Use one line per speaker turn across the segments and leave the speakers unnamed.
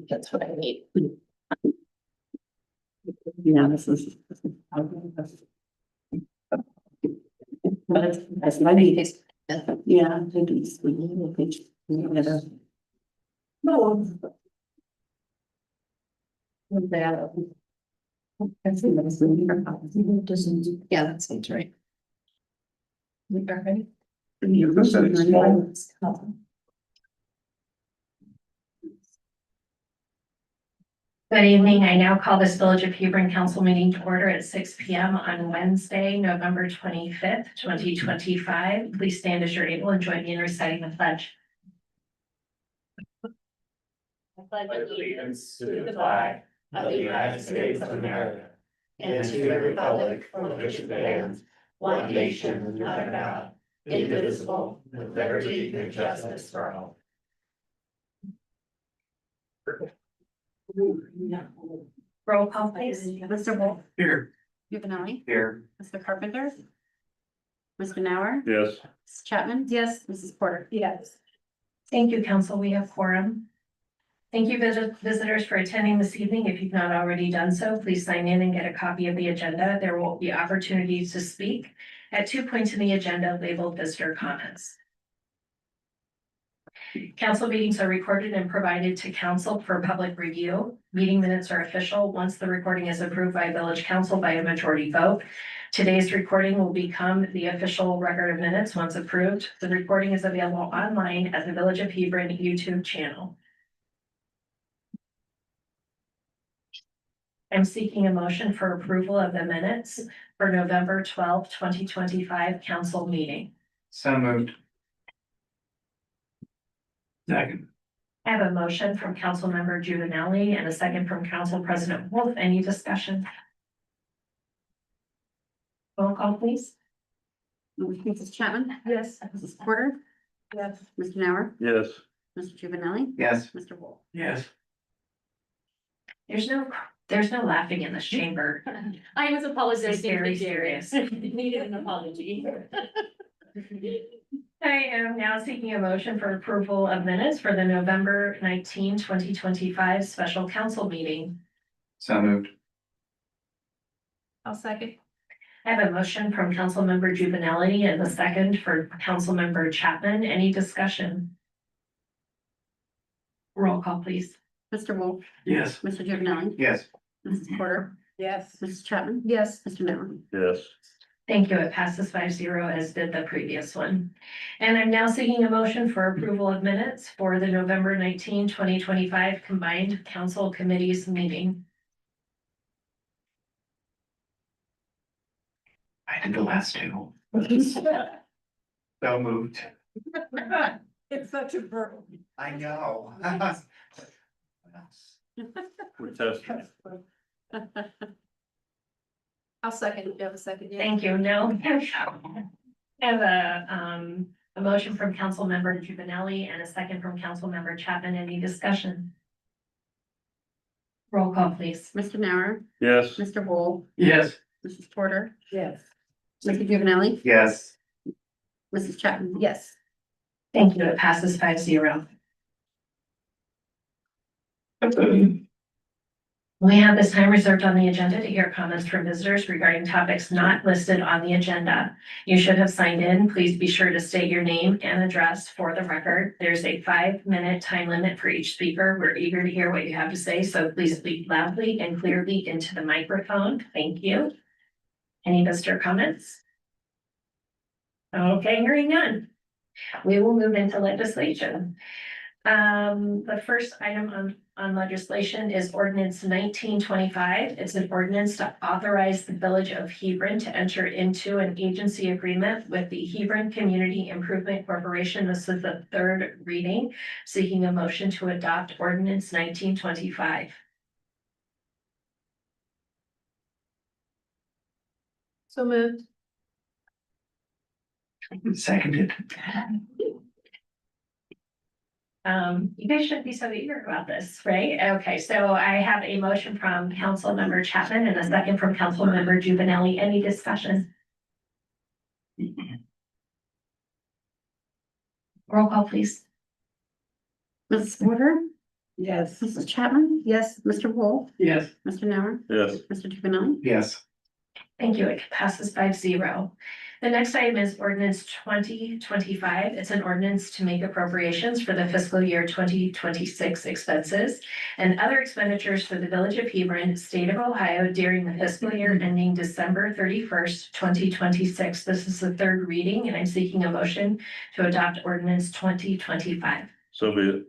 That's what I need. Yeah, this is. But it's my need. Yeah, I think it's. No. Yeah, that seems right. We are ready.
Good evening. I now call this Village of Hebron Council meeting to order at 6 p.m. on Wednesday, November 25th, 2025. Please stand as you're able and join me in reciting the pledge. I pledge
allegiance to the flag of the United States of America and to the republic for which it stands, one nation under God, indivisible, with liberty and justice for all.
Roll call, please.
Mr. Wolf.
Here.
Juvenile.
Here.
Mr. Carpenter. Mr. Nauer.
Yes.
Mrs. Chapman. Yes. Mrs. Porter.
Yes. Thank you, council. We have quorum. Thank you, visitors, for attending this evening. If you've not already done so, please sign in and get a copy of the agenda. There will be opportunities to speak at 2 points in the agenda labeled visitor comments. Council meetings are recorded and provided to council for public review. Meeting minutes are official once the recording is approved by village council by a majority vote. Today's recording will become the official record of minutes once approved. The recording is available online at the Village of Hebron YouTube channel. I'm seeking a motion for approval of the minutes for November 12th, 2025 council meeting.
So moved. Second.
I have a motion from Council Member Juvenile and a second from Council President Wolf. Any discussion? Roll call, please.
Mrs. Chapman.
Yes.
Mrs. Porter.
Yes.
Mr. Nauer.
Yes.
Mr. Juvenile.
Yes.
Mr. Wolf.
Yes.
There's no laughing in this chamber.
I was apologizing.
This is very
to Jerry.
serious.
Needed an apology.
I am now seeking a motion for approval of minutes for the November 19, 2025 special council meeting.
So moved.
I'll second.
I have a motion from Council Member Juvenile and a second for Council Member Chapman. Any discussion? Roll call, please.
Mr. Wolf.
Yes.
Mr. Juvenile.
Yes.
Mrs. Porter.
Yes.
Mrs. Chapman.
Yes.
Mr. Nauer.
Yes.
Thank you. It passes 5-0 as did the previous one. And I'm now seeking a motion for approval of minutes for the November 19, 2025 combined council committees meeting.
I did the last two. So moved.
It's such a burden.
I know. We're testing.
I'll second. You have a second? Yeah.
Thank you. No. I have a motion from Council Member Juvenile and a second from Council Member Chapman. Any discussion? Roll call, please.
Mr. Nauer.
Yes.
Mr. Wolf.
Yes.
Mrs. Porter.
Yes.
Mr. Juvenile.
Yes.
Mrs. Chapman.
Yes.
Thank you. It passes 5-0. We have this time reserved on the agenda to hear comments from visitors regarding topics not listed on the agenda. You should have signed in. Please be sure to state your name and address for the record. There's a 5-minute time limit for each speaker. We're eager to hear what you have to say, so please speak loudly and clearly into the microphone. Thank you. Any visitor comments? Okay, hearing none. We will move into legislation. The first item on legislation is ordinance 1925. It's an ordinance to authorize the Village of Hebron to enter into an agency agreement with the Hebron Community Improvement Corporation. This is the third reading, seeking a motion to adopt ordinance 1925.
So moved.
Seconded.
You guys shouldn't be so eager about this, right? Okay, so I have a motion from Councilmember Chapman and a second from Councilmember Juvenile. Any discussion? Roll call, please.
Mrs. Porter,
Yes.
Mrs. Chapman,
Yes.
Mr. Wolf,
Yes.
Mr. Nauer,
Yes.
Mr. Juvenile.
Yes.
Thank you. It passes 5-0. The next item is ordinance 2025. It's an ordinance to make appropriations for the fiscal year 2026 expenses and other expenditures for the Village of Hebron, State of Ohio during the fiscal year ending December 31st, 2026. This is the third reading, and I'm seeking a motion to adopt ordinance 2025.
So be it.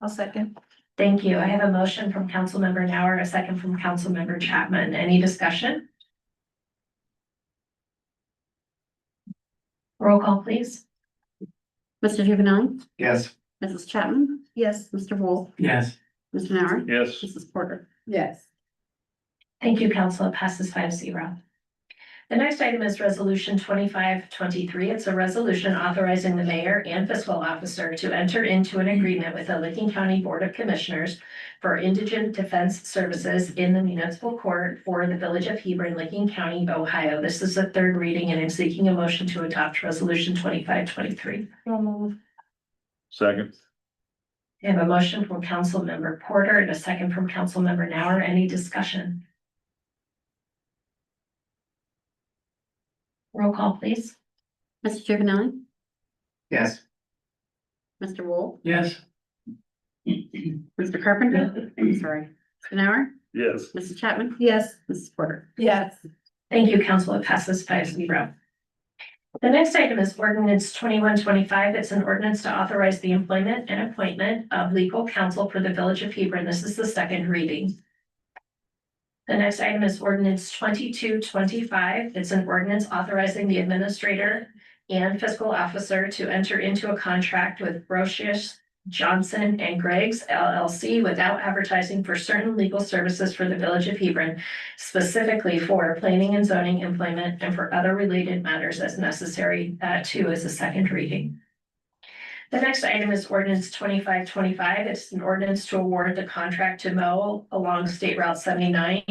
I'll second.
Thank you. I have a motion from Councilmember Nauer, a second from Councilmember Chapman. Any discussion? Roll call, please.
Mr. Juvenile,
Yes.
Mrs. Chapman,
Yes.
Mr. Wolf,
Yes.
Mr. Nauer,
Yes.
Mrs. Porter.
Yes.
Thank you, Council. It passes 5-0. The next item is Resolution 2523. It's a resolution authorizing the mayor and fiscal officer to enter into an agreement with the Licking County Board of Commissioners for indigent defense services in the municipal court for the Village of Hebron, Licking County, Ohio. This is the third reading, and I'm seeking a motion to adopt Resolution 2523.
Second.
I have a motion from Councilmember Porter and a second from Councilmember Nauer. Any discussion? Roll call, please.
Mr. Juvenile,
Yes.
Mr. Wolf,
Yes.
Mr. Carpenter, I'm sorry, Mr. Nauer,
Yes.
Mrs. Chapman,
Yes.
Mrs. Porter.
Yes.
Thank you, Council. It passes 5-0. The next item is ordinance 2125. It's an ordinance to authorize the employment and appointment of legal counsel for the Village of Hebron. This is the second reading. The next item is ordinance 2225. It's an ordinance authorizing the administrator and fiscal officer to enter into a contract with Brocious, Johnson and Greggs LLC without advertising for certain legal services for the Village of Hebron, specifically for planning and zoning employment and for other related matters as necessary. That too is a second reading. The next item is ordinance 2525. It's an ordinance to award the contract to mow along State Route 79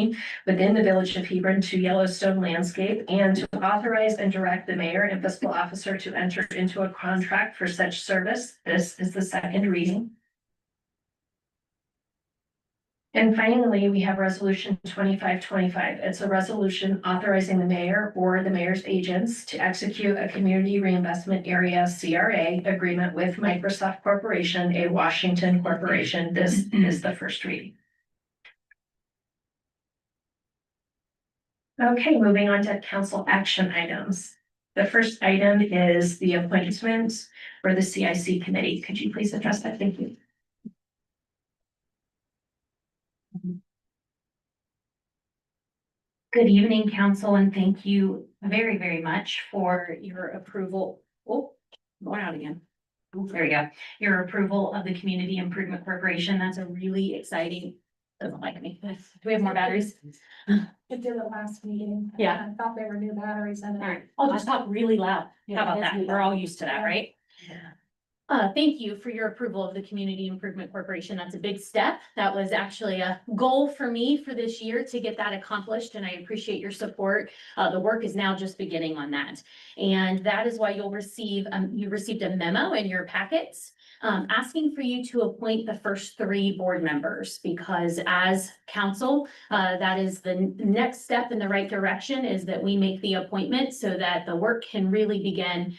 within the Village of Hebron to Yellowstone Landscape and to authorize and direct the mayor and fiscal officer to enter into a contract for such service. This is the second reading. And finally, we have resolution 2525. It's a resolution authorizing the mayor or the mayor's agents to execute a community reinvestment area CRA agreement with Microsoft Corporation, a Washington corporation. This is the first reading. Okay, moving on to council action items. The first item is the appointment for the CIC committee. Could you please address that? Thank you.
Good evening, council, and thank you very, very much for your approval. Oh, going out again. Oh, there we go. Your approval of the Community Improvement Corporation. That's a really exciting, doesn't like me. Do we have more batteries?
It did it last meeting.
Yeah.
I thought they were new batteries in it.
All right, I'll just talk really loud. How about that? We're all used to that, right? Thank you for your approval of the Community Improvement Corporation. That's a big step. That was actually a goal for me for this year to get that accomplished, and I appreciate your support. The work is now just beginning on that. And that is why you'll receive, you received a memo in your packets asking for you to appoint the first 3 board members, because as council, that is the next step in the right direction, is that we make the appointment so that the work can really begin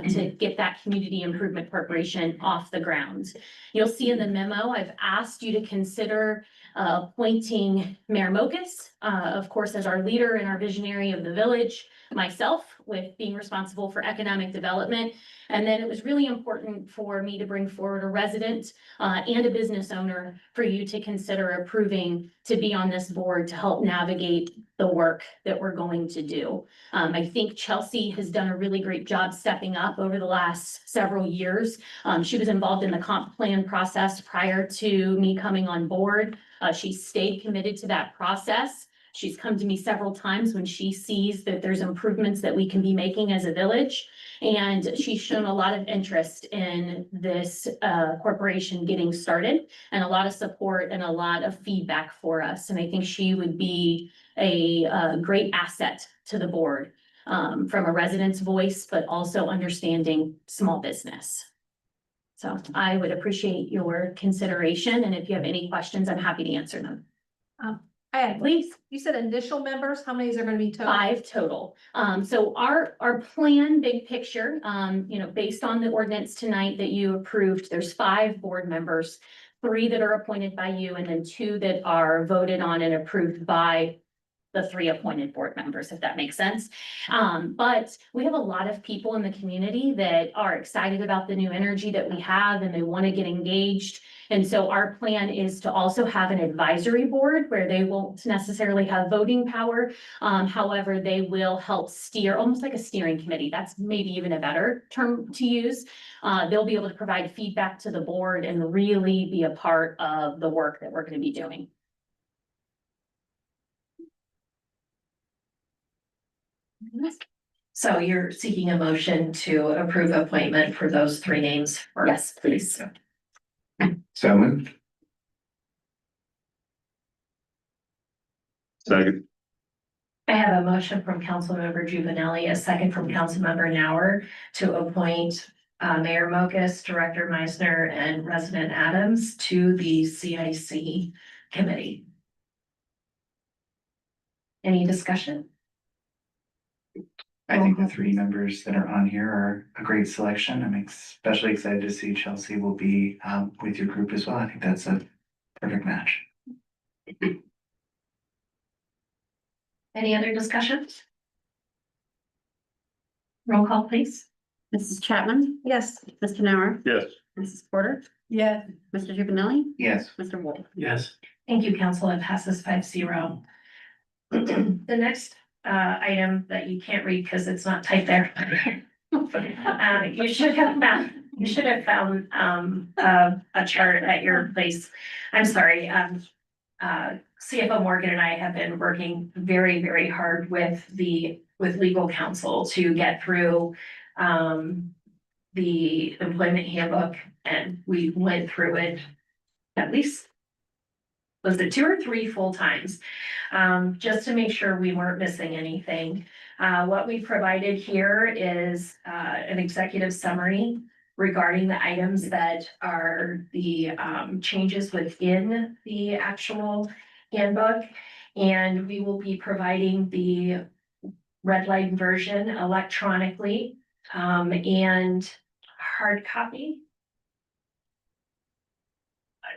to get that Community Improvement Corporation off the ground. You'll see in the memo, I've asked you to consider appointing Mayor Mokus, of course, as our leader and our visionary of the village, myself, with being responsible for economic development. And then it was really important for me to bring forward a resident and a business owner for you to consider approving to be on this board to help navigate the work that we're going to do. I think Chelsea has done a really great job stepping up over the last several years. She was involved in the comp plan process prior to me coming on board. She stayed committed to that process She's come to me several times when she sees that there's improvements that we can be making as a village. And she's shown a lot of interest in this corporation getting started and a lot of support and a lot of feedback for us. And I think she would be a great asset to the board from a resident's voice, but also understanding small business. So I would appreciate your consideration, and if you have any questions, I'm happy to answer them.
I had,
Please.
you said initial members, how many is there gonna be total?
5 total. So our plan, big picture, based on the ordinance tonight that you approved, there's 5 board members. 3 that are appointed by you, and then 2 that are voted on and approved by the 3 appointed board members, if that makes sense. But we have a lot of people in the community that are excited about the new energy that we have, and they want to get engaged. And so our plan is to also have an advisory board where they won't necessarily have voting power. However, they will help steer, almost like a steering committee. That's maybe even a better term to use. They'll be able to provide feedback to the board and really be a part of the work that we're going to be doing.
So you're seeking a motion to approve appointment for those 3 names?
Yes, please.
So moved.
Second.
I have a motion from Councilmember Juvenile, a second from Councilmember Nauer to appoint Mayor Mokus, Director Meisner, and Resident Adams to the CIC committee. Any discussion?
I think the 3 members that are on here are a great selection. I'm especially excited to see Chelsea will be with your group as well. I think that's a perfect match.
Any other discussions? Roll call, please.
Mrs. Chapman?
Yes.
Mr. Nauer?
Yes.
Mrs. Porter?
Yeah.
Mr. Juvenile?
Yes.
Mr. Wolf?
Yes.
Thank you, Council. It passes 5-0. The next item that you can't read because it's not typed there. You should have found a chart at your place. I'm sorry. CFO Morgan and I have been working very, very hard with legal counsel to get through the employment handbook, and we went through it at least, was it 2 or 3 full times? Just to make sure we weren't missing anything. What we provided here is an executive summary regarding the items that are the changes within the actual handbook. And we will be providing the red line version electronically and hard copy.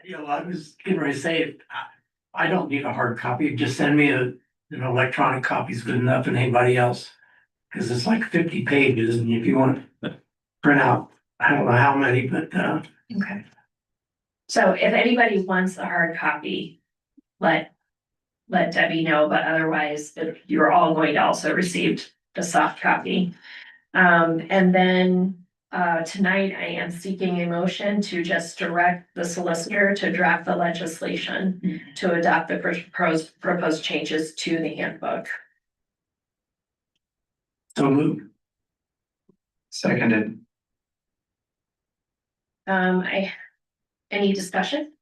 I was getting ready to say, I don't need a hard copy, just send me an electronic copy is good enough, and anybody else. Cause it's like 50 pages, and if you want to print out, I don't know how many, but
Okay. So if anybody wants a hard copy, let Debbie know, but otherwise, you're all going to also receive the soft copy. And then tonight I am seeking a motion to just direct the solicitor to draft the legislation to adopt the proposed changes to the handbook.
so moved.
Seconded.
Any discussion?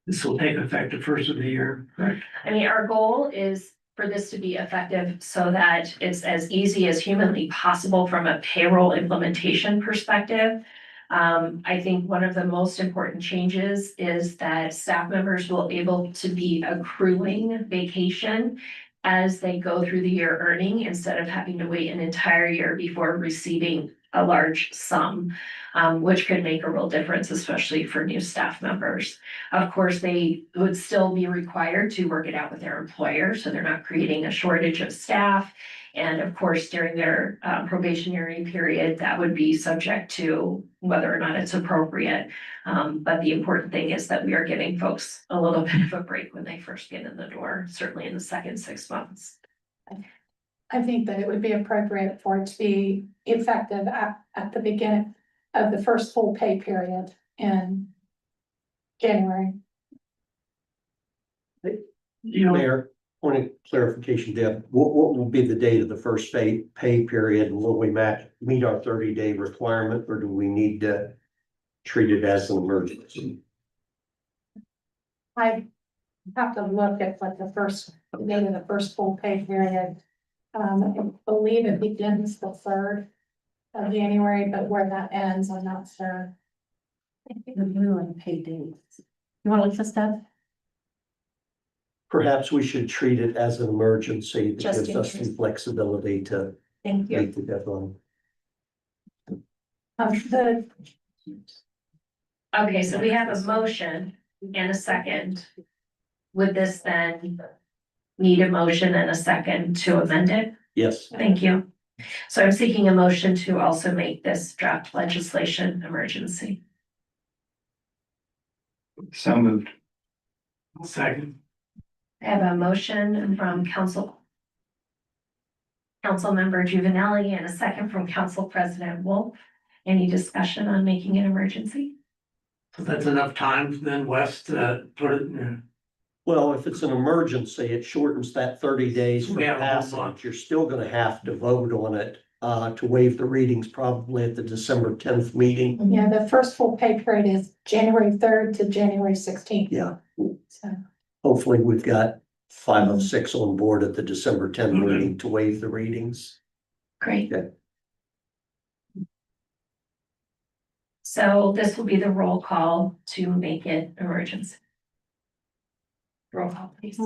This will take effect the first of the year, correct?
I mean, our goal is for this to be effective so that it's as easy as humanly possible from a payroll implementation perspective. I think one of the most important changes is that staff members will be able to be accruing vacation as they go through the year earning instead of having to wait an entire year before receiving a large sum, which could make a real difference, especially for new staff members. Of course, they would still be required to work it out with their employer, so they're not creating a shortage of staff. And of course, during their probationary period, that would be subject to whether or not it's appropriate. But the important thing is that we are giving folks a little bit of a break when they first get in the door, certainly in the second 6 months.
I think that it would be appropriate for it to be effective at the beginning of the first full pay period in January.
You know,
Mayor,
point of clarification, Deb, what will be the date of the first pay period? And will we meet our 30-day requirement, or do we need to treat it as an emergency?
I have to look at what the date of the first full pay period. I believe it begins the 3rd of January, but where that ends, I'm not sure.
The minimum paid days. You want to look this up?
Perhaps we should treat it as an emergency that
Just
gives us
in
some flexibility to
Thank you.
meet the deadline.
Okay, so we have a motion and a second. Would this then need a motion and a second to amend it?
Yes,
Thank you. So I'm seeking a motion to also make this draft legislation emergency.
So moved.
second.
I have a motion from Councilmember Juvenelli and a second from Council President Wolf. Any discussion on making it emergency?
So that's enough time then, Wes, to put it in.
Well, if it's an emergency, it shortens that 30 days for
Yeah, a
passage.
month.
You're still gonna have to vote on it, to waive the readings probably at the December 10th meeting.
Yeah, the first full pay period is January 3rd to January 16th.
Yeah,
So,
hopefully we've got 5 of 6 on board at the December 10th
Okay.
meeting to waive the readings.
Great.
Okay.
So this will be the roll call to make it emergency. Roll call, please.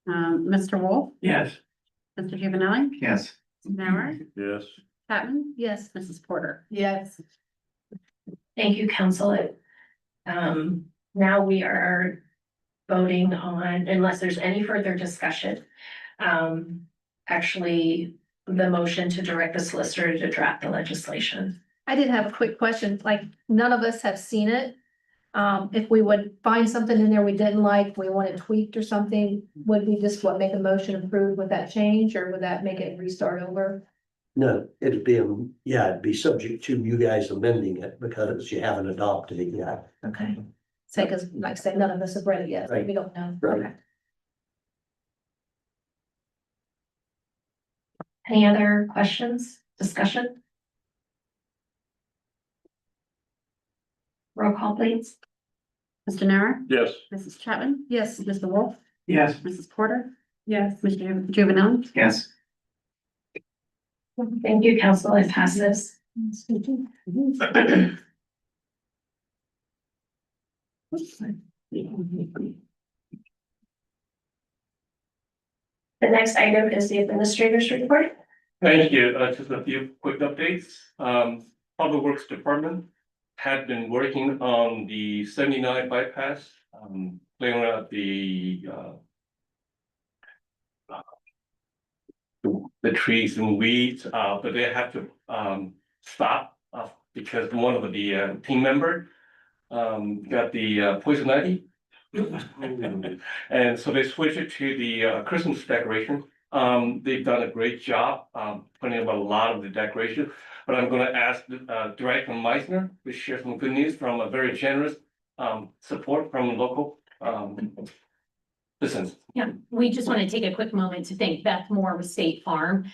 Mr. Wolf,
Yes.
Mr. Juvenile,
Yes.
Nauer,
Yes.
Chapman. Yes. Mrs. Porter.
yes,
Thank you, Council. Now we are voting on, unless there's any further discussion. Actually, the motion to direct the solicitor to draft the legislation.
I did have a quick question, like, none of us have seen it. If we would find something in there we didn't like, we wanted tweaked or something, would we just make a motion approved with that change, or would that make it restart over?
No, it'd be, it'd be subject to you guys amending it because you haven't adopted it yet.
Okay. Say, cause like I said, none of us have read it yet, so we don't know.
Right.
Okay.
Any other questions, discussion? Roll call, please.
Mr. Nauer,
Yes.
Mrs. Chapman.
Yes,
Mr. Wolf,
Yes.
Mrs. Porter,
yes.
Mr. Juvenile.
Yes.
Thank you, Council. It passes. The next item is the administrator's report.
Thank you. Just a few quick updates. Public Works Department had been working on the 79 bypass, clearing out the trees and weeds, but they had to stop because one of the team member got the poison ivy. And so they switched it to the Christmas decoration. They've done a great job putting up a lot of the decoration. But I'm gonna ask Director Meisner to share some good news from a very generous support from local citizens.
Yeah, we just want to take a quick moment to thank Beth Moore with State Farm.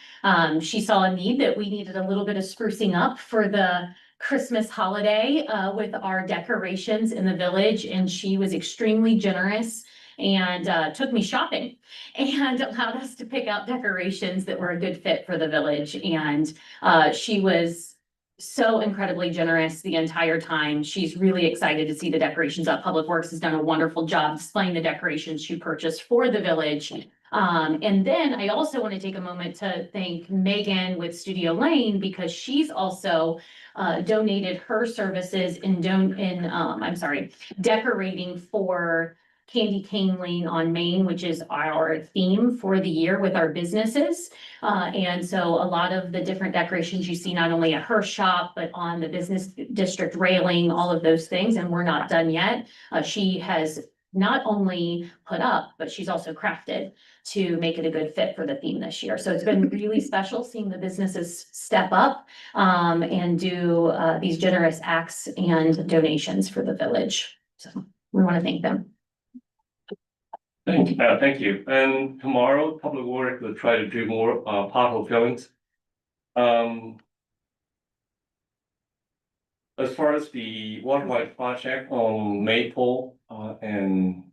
She saw a need that we needed a little bit of sprucing up for the Christmas holiday with our decorations in the village, and she was extremely generous and took me shopping and allowed us to pick out decorations that were a good fit for the village. And she was so incredibly generous the entire time. She's really excited to see the decorations up. Public Works has done a wonderful job displaying the decorations she purchased for the village. And then I also want to take a moment to thank Megan with Studio Lane, because she's also donated her services in decorating for Candy Cane Lane on Main, which is our theme for the year with our businesses. And so a lot of the different decorations you see not only at her shop, but on the business district railing, all of those things, and we're not done yet. She has not only put up, but she's also crafted to make it a good fit for the theme this year. So it's been really special seeing the businesses step up and do these generous acts and donations for the village. So we want to thank them.
Thank you. And tomorrow, Public Works will try to do more, pothole fillings. Um. As far as the waterwide project on Maple, and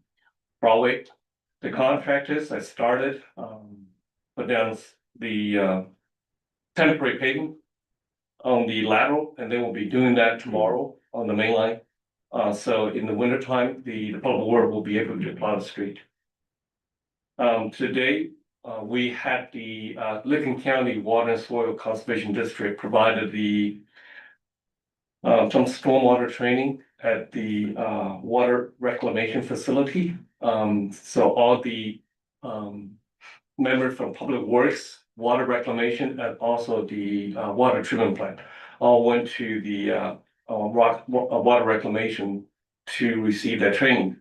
Broadway, the contractors I started, put down the, temporary paving on the lateral, and they will be doing that tomorrow on the main line. So in the wintertime, the public work will be able to plow the street. Today, we had the, Licking County Water and Soil Conservation District provided the some stormwater training at the, water reclamation facility. So all the, members from Public Works, Water Reclamation, and also the, water treatment plant all went to the, water reclamation to receive that training.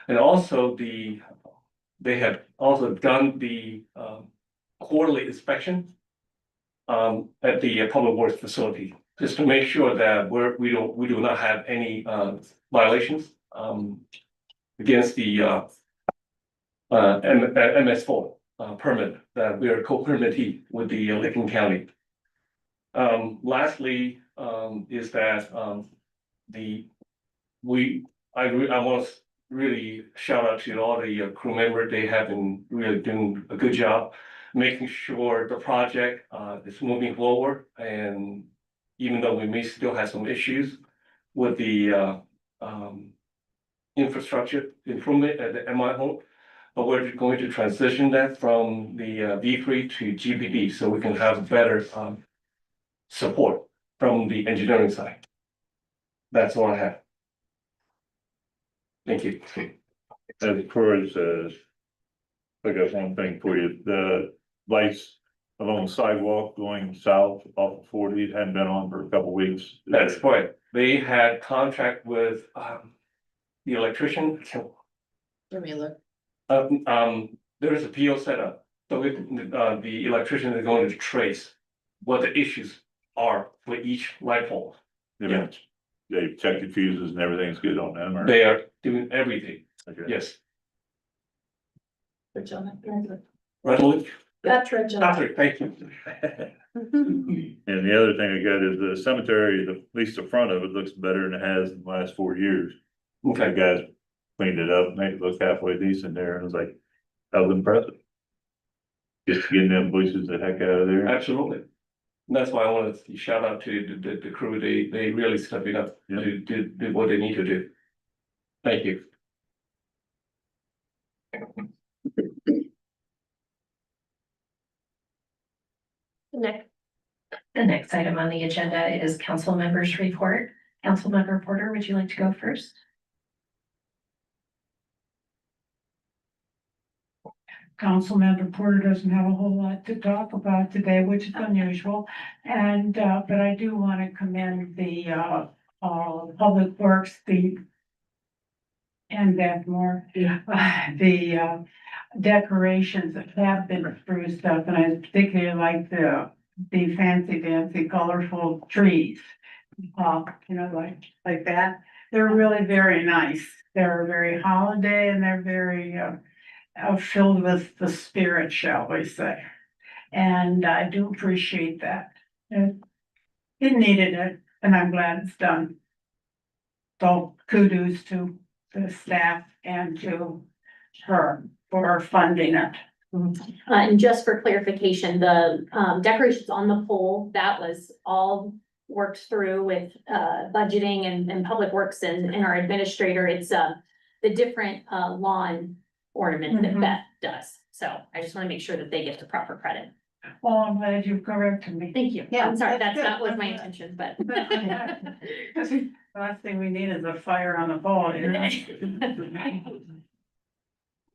And also they have also done the, quarterly inspection, at the Public Works facility, just to make sure that we do not have any, violations, against the, MS4 permit that we are co-permittee with the Licking County. Lastly, is that I want to really shout out to all the crew members. They have been really doing a good job making sure the project is moving forward. And even though we may still have some issues with the infrastructure improvement at the MI home, but we're going to transition that from the V3 to GPD so we can have better support from the engineering side. That's all I have. Thank you.
As far as, I got one thing for you, the lights along the sidewalk going south off of 40, it hadn't been on for a couple weeks.
That's right. They had contract with the electrician.
Let me look.
There is a PO set up, so the electrician is going to trace what the issues are for each light pole.
Yeah. They check the fuses and everything's good on them, or?
They are doing everything,
Okay.
yes.
Patrick,
Readily,
Patrick.
Patrick, thank you.
And the other thing I got is the cemetery, at least the front of it looks better than it has in the last 4 years. The
Okay,
guys cleaned it up, made it look halfway decent there, and it was like, that was impressive. Just getting them bushes the heck out of there.
absolutely. And that's why I wanted to shout out to the crew. They really stepping up
Yeah.
to do what they need to do. Thank you.
The next item on the agenda is council members' report. Councilmember Porter, would you like to go first?
Councilmember Porter doesn't have a whole lot to talk about today, which is unusual. And, but I do want to commend the, Public Works, and that more, the, decorations that have been spruced up, and I particularly like the fancy dancy colorful trees. You know, like that. They're really very nice. They're very holiday and they're very, filled with the spirit, shall we say. And I do appreciate that. It needed it, and I'm glad it's done. So kudos to the staff and to her for funding it.
And just for clarification, the decorations on the pole, that was all worked through with budgeting and public works and our administrator. It's the different lawn ornament that Beth does. So I just want to make sure that they get the proper credit.
Well, I'm glad you corrected me.
Thank you.
Yeah,
I'm sorry,
that's
that
good.
was my intention, but.
The last thing we need is a fire on the pole, you know?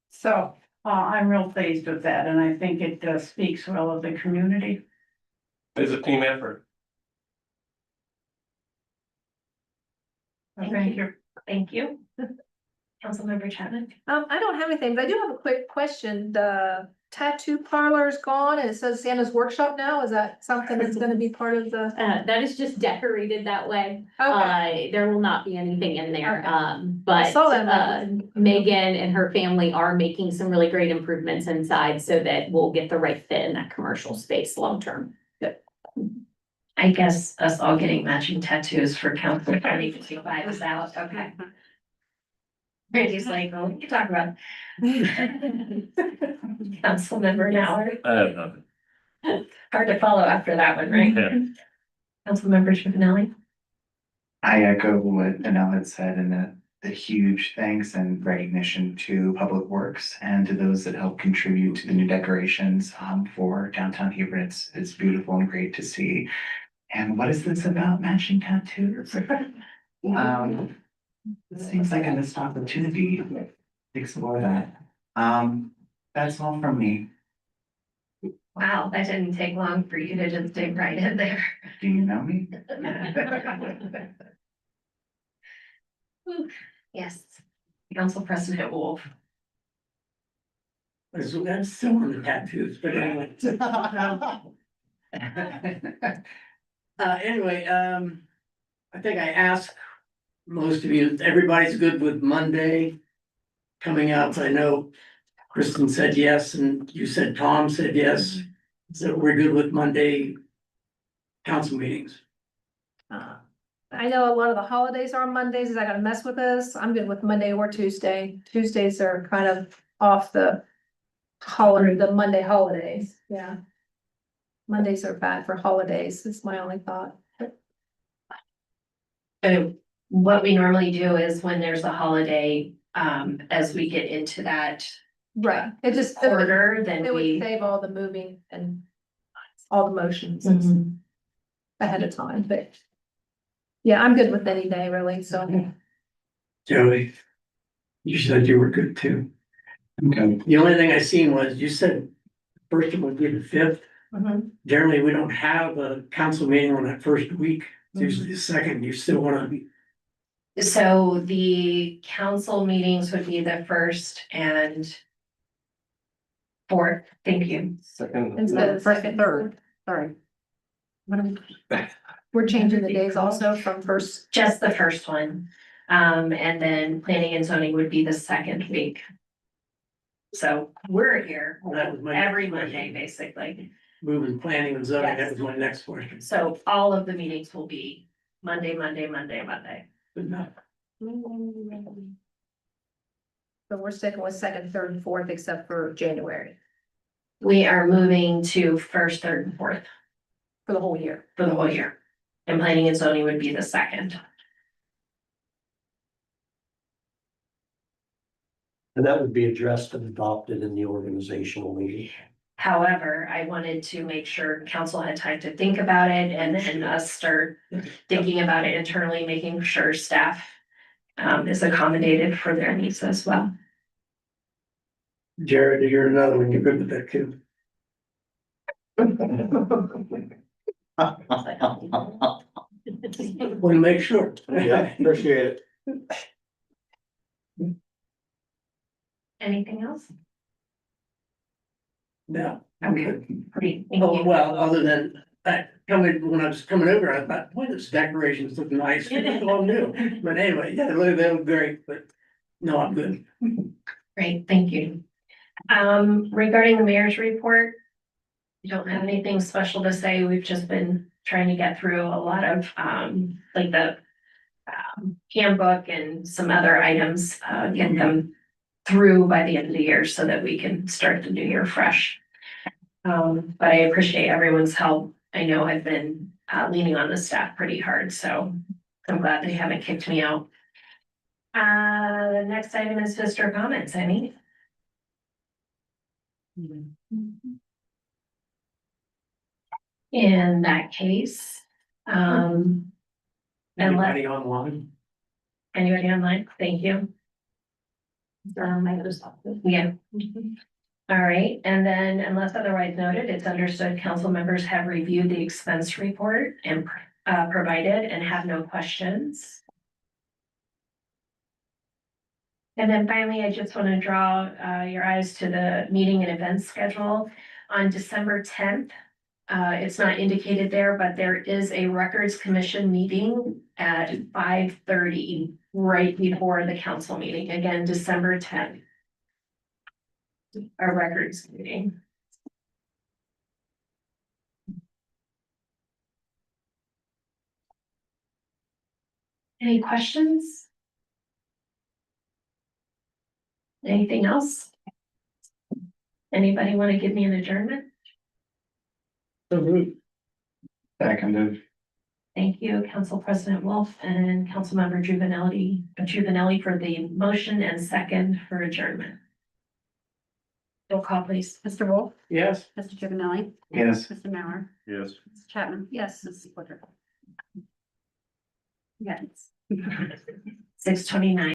So, I'm real pleased with that, and I think it speaks well of the community.
It's a team effort.
So thank you.
Thank you. Councilmember Chapman?
I don't have anything, but I do have a quick question. The tattoo parlor is gone and it says Santa's workshop now? Is that something that's gonna be part of the?
That is just decorated that way.
Okay,
There will not be anything in there,
Okay.
but,
saw that.
Megan and her family are making some really great improvements inside so that we'll get the right fit in that commercial space long term.
I guess us all getting matching tattoos for council 2025 is out, okay. Randy's like, oh, we can talk about. Council member now,
I have nothing.
hard to follow after that one, right?
Yeah.
Council member Trifanelli?
I echo what Anel had said and a huge thanks and recognition to Public Works and to those that help contribute to the new decorations for downtown Hebron. It's beautiful and great to see. And what is this about matching tattoos? It seems like a missed opportunity to explore that. That's all from me.
Wow, that didn't take long for you to just dig right in there.
Do you know me?
Yes, Council President Wolf.
So that's still on the tattoos, but anyway. Anyway, I think I asked most of you, everybody's good with Monday coming up. I know Kristen said yes, and you said Tom said yes. So we're good with Monday council meetings.
I know a lot of the holidays are on Mondays. Is that gonna mess with us? I'm good with Monday or Tuesday. Tuesdays are kind of off the holiday, the Monday holidays, yeah. Mondays are bad for holidays, is my only thought.
So what we normally do is when there's a holiday, as we get into that
Right, it just,
quarter, then
it would
we.
save all the moving and all the motions
Mhm.
ahead of time, but. Yeah, I'm good with any day really, so.
Joey, you said you were good too.
Okay.
The only thing I seen was you said first one would be the 5th.
Mhm.
Generally, we don't have a council meeting on that first week. It's usually the second. You still wanna be.
So the council meetings would be the first and fourth, thank you.
Second.
Instead of second, third, sorry. We're changing the days also from first,
Just the first one. And then planning and zoning would be the second week. So we're here
That was my
every
next
Monday,
question.
basically.
Moving, planning and zoning, that
Yes.
was my next question.
So all of the meetings will be Monday, Monday, Monday, Monday.
Good enough.
but we're sticking with second, third, and fourth, except for January,
We are moving to first, third, and fourth
for the whole year.
for the whole year. And planning and zoning would be the second.
And that would be addressed and adopted in the organizational meeting.
However, I wanted to make sure council had time to think about it and then us start thinking about it internally, making sure staff is accommodated for their needs as well.
Jared, you're another one. You're good with that too. Want to make sure.
Yeah, appreciate it.
Anything else?
No.
Okay. Great, thank
Oh,
you.
well, other than that, when I was coming over, I thought, boy, this decorations look nice. It's all new. But anyway, yeah, they look great, but no, I'm good.
Great, thank you. Regarding the mayor's report, we don't have anything special to say. We've just been trying to get through a lot of, like the handbook and some other items, get them through by the end of the year so that we can start the new year fresh. But I appreciate everyone's help. I know I've been leaning on the staff pretty hard, so I'm glad they haven't kicked me out. The next item is visitor comments, Annie. In that case, unless
Anybody online?
anybody online, thank you. Yeah. All right, and then unless otherwise noted, it's understood council members have reviewed the expense report and provided and have no questions. And then finally, I just want to draw your eyes to the meeting and events schedule on December tenth. It's not indicated there, but there is a Records Commission meeting at 5:30 right before the council meeting, again, December tenth. Our records meeting. Any questions? Anything else? Anybody want to give me an adjournment?
Seconded.
Thank you, Council President Wolf and Councilmember Juvenelli for the motion and second for adjournment. Roll call, please.
Mr. Wolf,
Yes.
Mr. Giovanelli,
Yes.
Mr. Mauer,
Yes.
Mrs. Chapman.
Yes.
Mrs. Porter. Yes.
6:29.